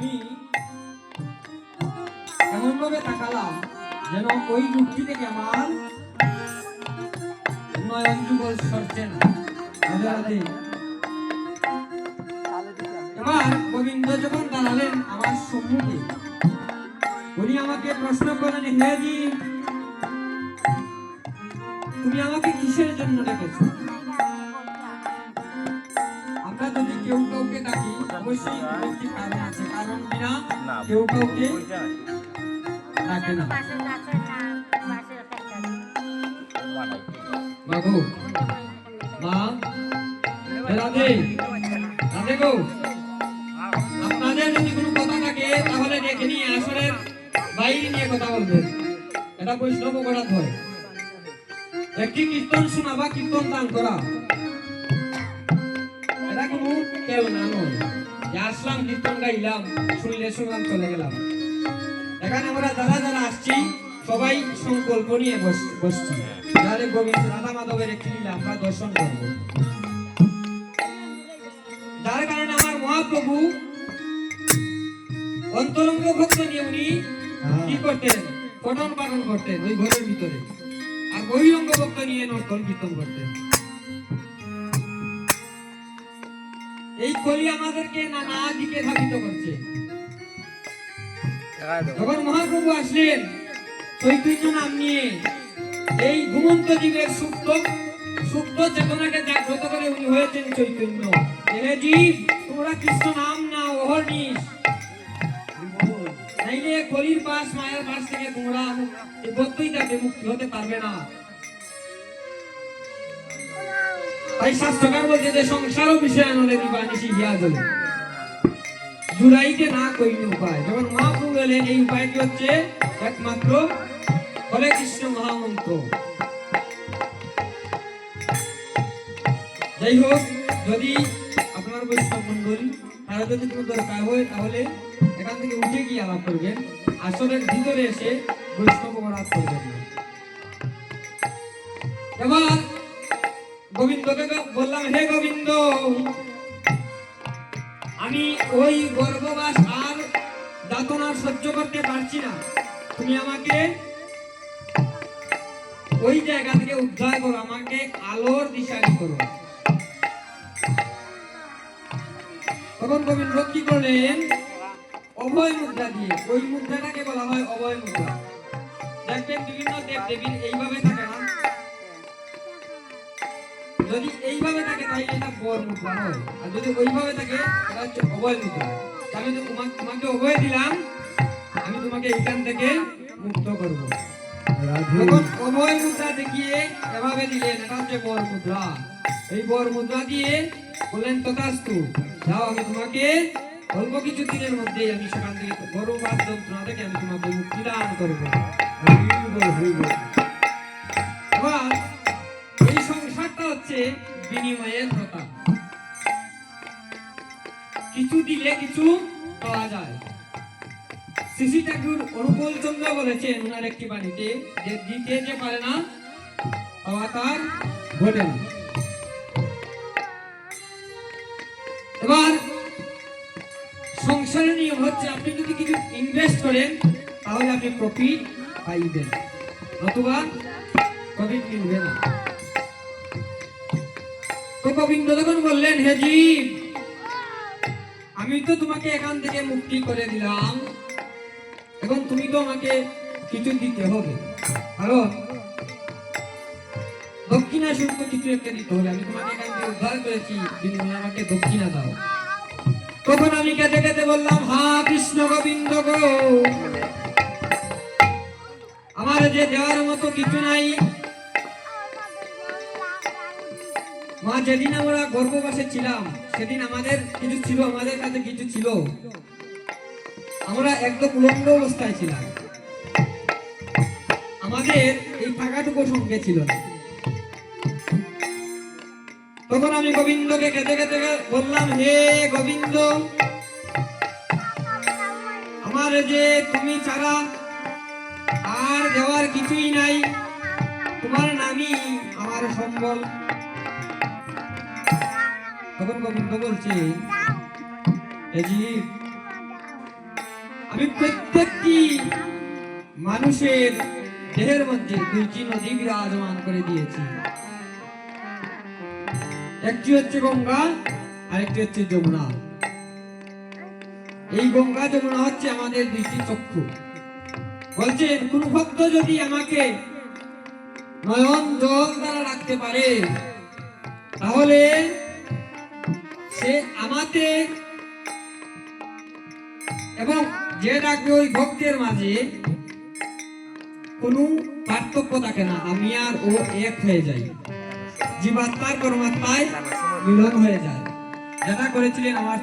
আমি এমন ভাবে তাকালাম যেন ওই মুক্তি থেকে আমার নয়ন যুগল সরছে না। এবার গোবিন্দ যখন দাঁড়ালেন আমার সম্মুখে, উনি আমাকে প্রশ্ন করলেন, হে জি, তুমি আমাকে কিসের জন্য ডেকেছো? আমরা যদি কেউ কাউকে ডাকি অবশ্যই একটি কারণ আছে, কারণ বিনা কেউ কাউকে ডাকে না। বাবু মা রাধে রাধে গো, আপনাদের যদি কোনো কথা থাকে তাহলে ডেকে নিয়ে আসরের বাইরে নিয়ে কথা বলবেন, এটা বৈষ্ণব অপরাধ হয়। একটি কীর্তন শোনা বা কীর্তন দান করা এটা কোনো কেউ না নয় যে আসলাম কীর্তন গাইলাম, শুনলে শুনলাম চলে গেলাম। এখানে আমরা যারা যারা আসছি সবাই সংকল্প নিয়ে বসছি, যারা গোবিন্দ রাধা মাধবের একটি লীলা আমরা দর্শন করব। যার কারণে আমার মহাপ্রভু অন্তরঙ্গ ভক্ত নিয়ে উনি কি করতেন? পঠন পাঠন করতেন ওই ঘরের ভিতরে, আর বহিরঙ্গ ভক্ত নিয়ে নর্তন কীর্তন করতেন। এই কলি আমাদেরকে নানা দিকে ধাবিত করছে। যখন মহাপ্রভু আসলেন চৈতন্য নাম নিয়ে, এই ঘুমন্ত জীবের সুপ্ত চেতনাকে জাগ্রত করে উনি হয়েছেন চৈতন্য। হে জীব, তোমরা কৃষ্ণ নাম না অহর্নিশ, নাইলে কলির পাশ মায়ার পাশ থেকে তোমরা বদ্ধইটাকে মুক্তি হতে পারবে না। তাই শাস্ত্রকার বলছে যে সংসার বিষয় নলে দিবা নিশি গিয়া জলে, জুড়াইতে না কইলে উপায়। যখন মহাপ্রভু এলেন এই উপায়টি হচ্ছে একমাত্র হরে কৃষ্ণ মহামন্ত্র। যাই হোক, যদি আপনার বৈষ্ণব মন্ডলী তারা যদি কোনো দরকার হয় তাহলে এখান থেকে উঠে গিয়ে আলাপ করবেন, আসরের ভিতরে এসে বৈষ্ণব অপরাধ করবেন না। এবার গোবিন্দকে বললাম, হে গোবিন্দ, আমি ওই গর্ভবাস আর যাতনা সহ্য করতে পারছি না, তুমি আমাকে ওই জায়গা থেকে উদ্ধার করো, আমাকে আলোর দিশারি করো। তখন গোবিন্দ কি করলেন? অভয় মুদ্রা দিয়ে, ওই মুদ্রাটাকে বলা হয় অভয় মুদ্রা। দেখবেন বিভিন্ন দেব দেবীর এইভাবে থাকে না, যদি এইভাবে থাকে তাহলে এটা বর মুদ্রা হয়, আর যদি ওইভাবে থাকে এটা হচ্ছে অভয় মুদ্রা। আমি তো তোমাকে অভয় দিলাম, আমি তোমাকে এখান থেকে মুক্ত করব। যখন অভয় মুদ্রা দেখিয়ে এভাবে দিলেন, এটা হচ্ছে বর মুদ্রা। এই বর মুদ্রা দিয়ে বললেন, তথাস্তু, যাও, আমি তোমাকে অল্প কিছু দিনের মধ্যে আমি সেখান থেকে গর্ভপাত যন্ত্রণা থেকে আমি তোমাকে মুক্তি দান করবো। এবার এই সংসারটা হচ্ছে বিনিময়ের প্রথা, কিছু দিলে কিছু পাওয়া যায়। শ্রী ঠাকুর অনুকূল চন্দ্র বলেছেন ওনার একটি বাণীতে যে দিতে যে পারে না পাওয়া তার ঘটে না। এবার সংসারের নিয়ম হচ্ছে আপনি যদি কিছু ইনভেস্ট করেন তাহলে আপনি প্রফিট পাইবেন, নতুবা প্রফিট মিলবে না। তো গোবিন্দ যখন বললেন, হে জীব, আমি তো তোমাকে এখান থেকে মুক্তি করে দিলাম, এখন তুমি তো আমাকে কিছু দিতে হবে, কারণ দক্ষিণা শুল্ক কিছু একটা দিতে হবে। আমি তোমাকে এখান থেকে উদ্ধার করেছি, বিনিময়ে আমাকে দক্ষিণা দাও। তখন আমি কেঁদে কেঁদে বললাম, হা কৃষ্ণ গোবিন্দ গো, আমার যে দেওয়ার মতো কিছু নাই। মা, যেদিন আমরা গর্ভবাসে ছিলাম সেদিন আমাদের কিছু ছিল, আমাদের কাছে কিছু ছিল, আমরা একদম উলঙ্গ অবস্থায় ছিলাম, আমাদের এই টাকাটুকু সঙ্গে ছিল না। তখন আমি গোবিন্দকে কেঁদে কেঁদে বললাম, হে গোবিন্দ, আমার যে তুমি ছাড়া আর দেওয়ার কিছুই নাই, তোমার নামই আমার সম্বল। তখন গোবিন্দ বলছে, আমি প্রত্যেকটি মানুষের দেহের মধ্যে দুইটি নদী বিরাজমান করে দিয়েছি। একটি হচ্ছে গঙ্গা আর একটি হচ্ছে যমুনা। এই গঙ্গা যমুনা হচ্ছে আমাদের দুইটি চক্ষু। বলছেন কোন ভক্ত যদি আমাকে নয়ন জল দ্বারা রাখতে পারে তাহলে সে আমাকে এবং যে ডাকবে ওই ভক্তের মাঝে কোনো পার্থক্য থাকে না, আমি আর ও এক হয়ে যাই, জীবাত্মার পরমাত্মায় মিলন হয়ে যায়। যেটা করেছিলেন আমার